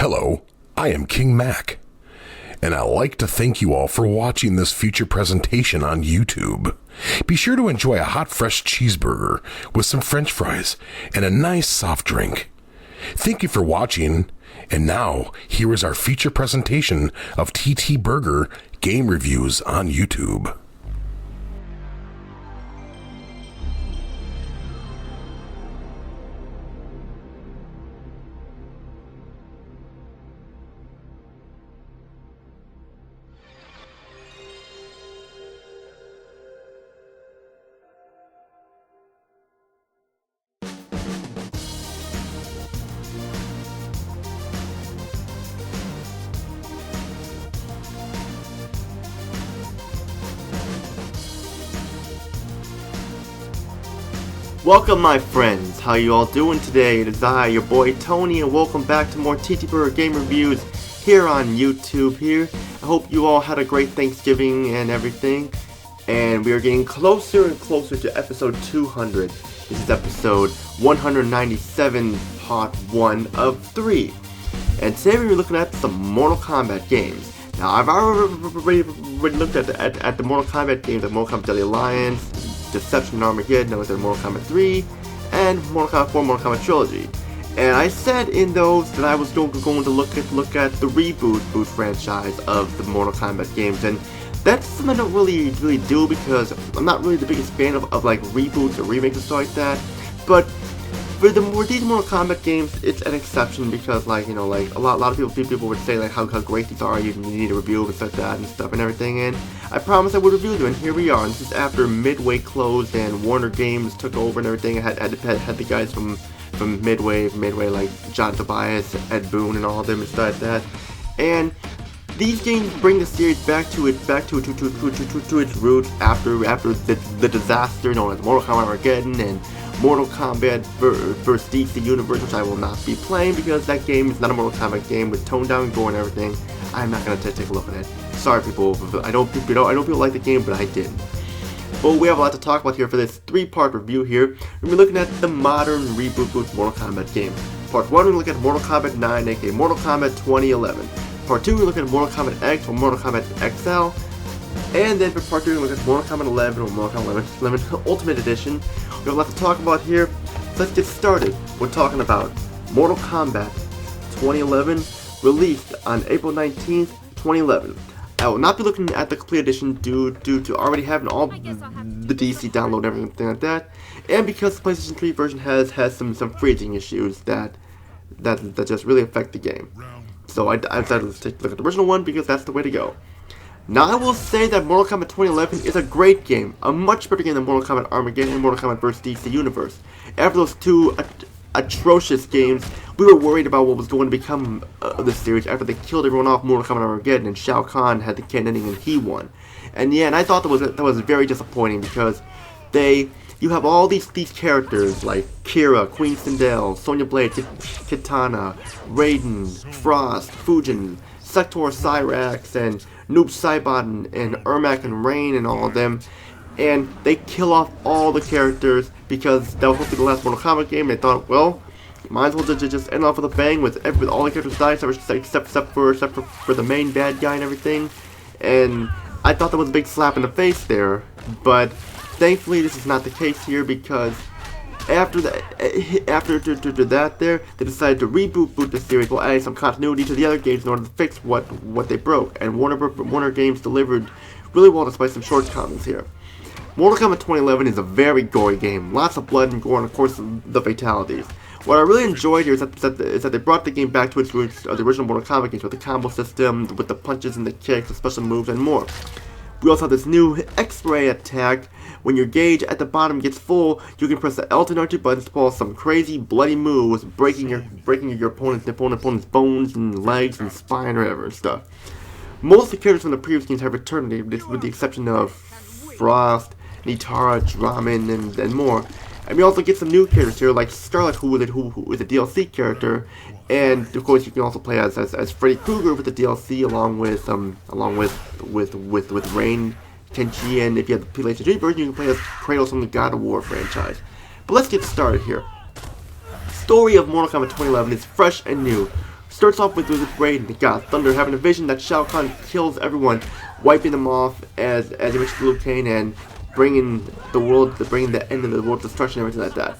Hello, I am King Mac, and I'd like to thank you all for watching this feature presentation on YouTube. Be sure to enjoy a hot fresh cheeseburger with some french fries and a nice soft drink. Thank you for watching, and now here is our feature presentation of TTBurger game reviews on YouTube. Welcome my friends, how you all doing today? It is I, your boy Tony, and welcome back to more TTBurger game reviews here on YouTube here. I hope you all had a great Thanksgiving and everything, and we are getting closer and closer to episode 200. This is episode 197, part 1 of 3. And today we're looking at some Mortal Kombat games. Now I've already looked at the Mortal Kombat games, like Mortal Kombat Deadly Alliance, Deception and Armageddon, with their Mortal Kombat 3, and Mortal Kombat 4 Mortal Kombat Trilogy. And I said in those that I was going to look at the Reboot franchise of the Mortal Kombat games, and that's something I don't really do because I'm not really the biggest fan of like reboots or remakes and stuff like that. But for these Mortal Kombat games, it's an exception because, like, you know, like a lot of people would say like how great these are, you need a review and stuff like that and stuff and everything, and I promised I would review them, and here we are. And this is after Midway closed and Warner Games took over and everything. I had the guys from Midway like John Tobias, Ed Boon, and all of them and stuff like that. And these games bring the series back to its roots after the disaster known as Mortal Kombat Armageddon and Mortal Kombat vs. DC Universe, which I will not be playing because that game is not a Mortal Kombat game with toned down gore and everything. I'm not gonna take a look at it. Sorry, people. I know people like the game, but I didn't. But we have a lot to talk about here for this 3-part review here. We're looking at the modern reboot Mortal Kombat game. Part 1, we're looking at Mortal Kombat 9, aka Mortal Kombat 2011. Part 2, we're looking at Mortal Kombat X or Mortal Kombat XL. And then for part 3, we're looking at Mortal Kombat 11 or Mortal Kombat 11 Ultimate Edition. We have a lot to talk about here. So let's get started. We're talking about Mortal Kombat 2011, released on April 19th, 2011. I will not be looking at the complete edition due to already having all the DC download and everything like that, and because the PlayStation 3 version has some freezing issues that just really affect the game. So I decided to take a look at the original one because that's the way to go. Now I will say that Mortal Kombat 2011 is a great game, a much better game than Mortal Kombat Armageddon and Mortal Kombat vs. DC Universe. After those two atrocious games, we were worried about what was going to become of the series after they killed everyone off Mortal Kombat Armageddon and Shao Kahn had the canon ending and he won. And yeah, and I thought that was very disappointing because you have all these characters like Kira, Queen Sindel, Sonya Blade, Kitana, Raiden, Frost, Fujin, Sector Cyrax, and Noob Saibot and Ermac and Rain and all of them, and they kill off all the characters because that was supposed to be the last Mortal Kombat game. They thought, well, might as well just end off with a bang with all the characters dying except for the main bad guy and everything. And I thought that was a big slap in the face there, but thankfully this is not the case here because after that, they decided to reboot the series while adding some continuity to the other games in order to fix what they broke. And Warner Games delivered really well despite some shortcomings here. Mortal Kombat 2011 is a very gory game, lots of blood and gore, and of course the fatalities. What I really enjoyed here is that they brought the game back to its roots of the original Mortal Kombat games with the combo system, with the punches and the kicks, the special moves, and more. We also have this new X-ray attack. When your gauge at the bottom gets full, you can press the L and R2 buttons to pull some crazy bloody moves, breaking your opponent's bones and legs and spine or whatever and stuff. Most of the characters from the previous games have returned, with the exception of Frost, Nitara, Draman, and more. And we also get some new characters here, like Scarlet, who is a DLC character, and of course you can also play as Freddy Krueger with the DLC, along with Rain, Kenshi, and if you have the PlayStation 3 version, you can play as Kratos from the God of War franchise. But let's get started here. Story of Mortal Kombat 2011 is fresh and new. Starts off with Raiden, the God Thunder, having a vision that Shao Kahn kills everyone, wiping them off as he reaches Liu Kang and bringing the end of the world destruction and everything like that.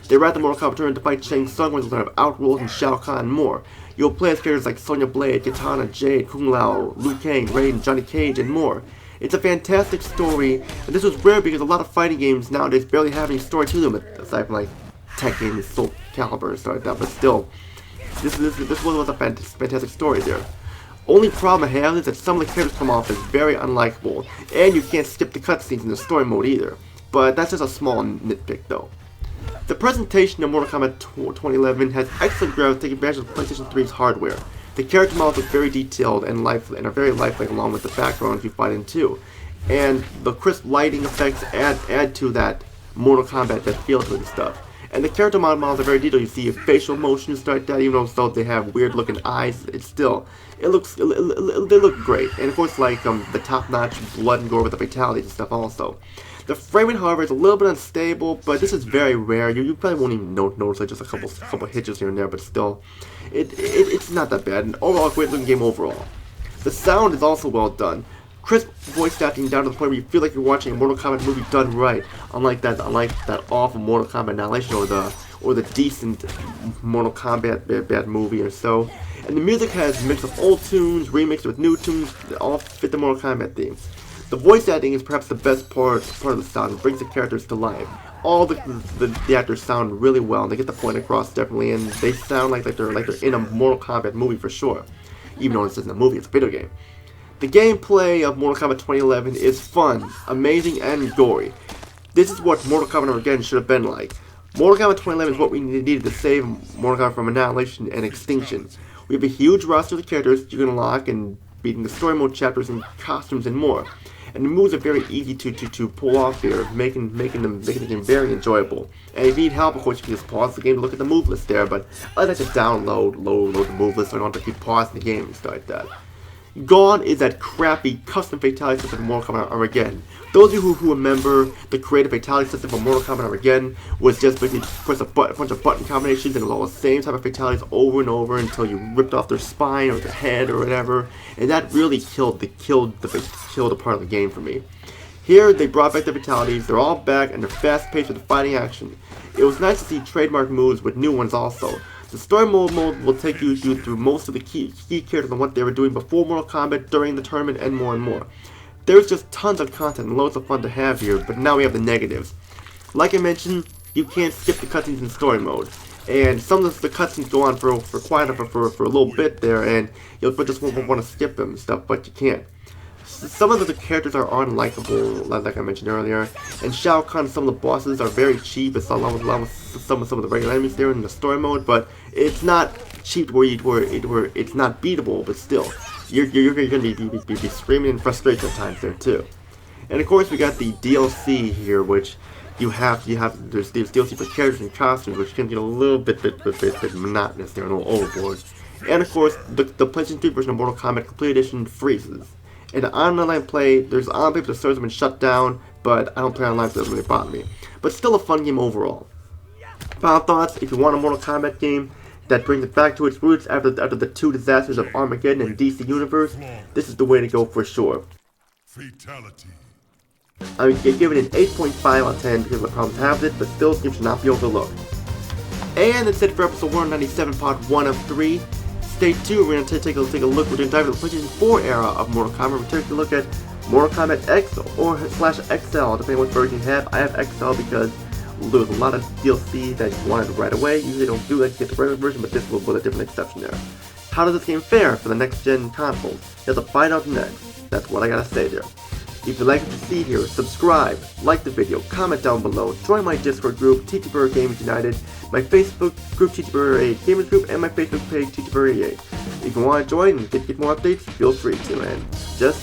They wrap the Mortal Kombat tournament to fight Shang Tsung, where they'll have Outworld and Shao Kahn and more. You'll play as characters like Sonya Blade, Kitana, Jade, Kung Lao, Liu Kang, Raiden, Johnny Cage, and more. It's a fantastic story, and this was rare because a lot of fighting games nowadays barely have any story to them, aside from like Tekken and Soul Calibur and stuff like that, but still, this was a fantastic story there. Only problem I have is that some of the characters come off as very unlikable, and you can't skip the cutscenes in the story mode either, but that's just a small nitpick though. The presentation of Mortal Kombat 2011 has excellent graphics taking advantage of PlayStation 3's hardware. The character models look very detailed and are very lifelike along with the backgrounds you fight in too. And the crisp lighting effects add to that Mortal Kombat, that feel to it and stuff. And the character models are very detailed. You see facial motions stuff like that, even though they have weird looking eyes, they look great. And of course, like the top-notch blood and gore with the fatalities and stuff also. The frame rate, however, is a little bit unstable, but this is very rare. You probably won't even notice like just a couple hitches here and there, but still, it's not that bad. And overall, great looking game overall. The sound is also well done. Crisp voice acting down to the point where you feel like you're watching a Mortal Kombat movie done right, unlike that awful Mortal Kombat Annihilation or the decent Mortal Kombat bad movie or so. And the music has a mix of old tunes, remixed with new tunes that all fit the Mortal Kombat theme. The voice acting is perhaps the best part of the sound. It brings the characters to life. All the actors sound really well, and they get the point across definitely, and they sound like they're in a Mortal Kombat movie for sure. Even though this isn't a movie, it's a video game. The gameplay of Mortal Kombat 2011 is fun, amazing, and gory. This is what Mortal Kombat Armageddon should have been like. Mortal Kombat 2011 is what we needed to save Mortal Kombat from annihilation and extinction. We have a huge roster of the characters you can unlock and beating the story mode chapters and costumes and more. And the moves are very easy to pull off here, making the game very enjoyable. And if you need help, of course, you can just pause the game to look at the move list there, but I like to load the move list so I don't have to keep pausing the game and stuff like that. Gone is that crappy custom fatality system for Mortal Kombat Armageddon. Those of you who remember the creative fatality system for Mortal Kombat Armageddon was just basically press a bunch of button combinations and all the same type of fatalities over and over until you ripped off their spine or their head or whatever, and that really killed the part of the game for me. Here they brought back the fatalities, they're all back and they're fast paced with the fighting action. It was nice to see trademark moves with new ones also. The story mode will take you through most of the key characters and what they were doing before Mortal Kombat, during the tournament, and more and more. There's just tons of content and loads of fun to have here, but now we have the negatives. Like I mentioned, you can't skip the cutscenes in story mode, and some of the cutscenes go on for quite for a little bit there, and you'll just want to skip them and stuff, but you can't. Some of the characters are unlikable, like I mentioned earlier, and Shao Kahn, some of the bosses are very cheap, along with some of the regular enemies there in the story mode, but it's not cheap where it's not beatable, but still, you're going to be screaming in frustration at times there too. And of course we got the DLC here, which there's DLC for characters and costumes, which can get a little bit monotonous there, a little overboard. And of course, the PlayStation 3 version of Mortal Kombat Complete Edition freezes. And the online play, there's online play, but the servers have been shut down, but I don't play online, so it doesn't really bother me. But still a fun game overall. Final thoughts: if you want a Mortal Kombat game that brings it back to its roots after the two disasters of Armageddon and DC Universe, this is the way to go for sure. Fatality. I would give it an 8.5 out of 10 because of the problems have with it, but still, this game should not be overlooked. And that's it for episode 197, part 1 of 3. Stay tuned, we're going to take a look, we're going to dive into the PlayStation 4 era of Mortal Kombat. We're taking a look at Mortal Kombat X or /XL, depending on what version you have. I have XL because there was a lot of DLC that you wanted right away. Usually don't do that to get the regular version, but this was a different exception there. How does this game fare for the next gen consoles? You have to find out next. That's what I gotta say there. If you like what you see here, subscribe, like the video, comment down below, join my Discord group, TTBurger Gamers United, my Facebook group, TTBurger 8 Gamers Group, and my Facebook page, TTBurger 8. If you want to join and get more updates, feel free to, and just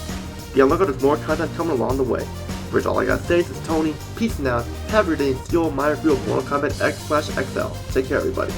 be on the lookout, there's more content coming along the way. For all I gotta say, this is Tony, peace and out, have your day, and steal my review of Mortal Kombat X/XL. Take care, everybody.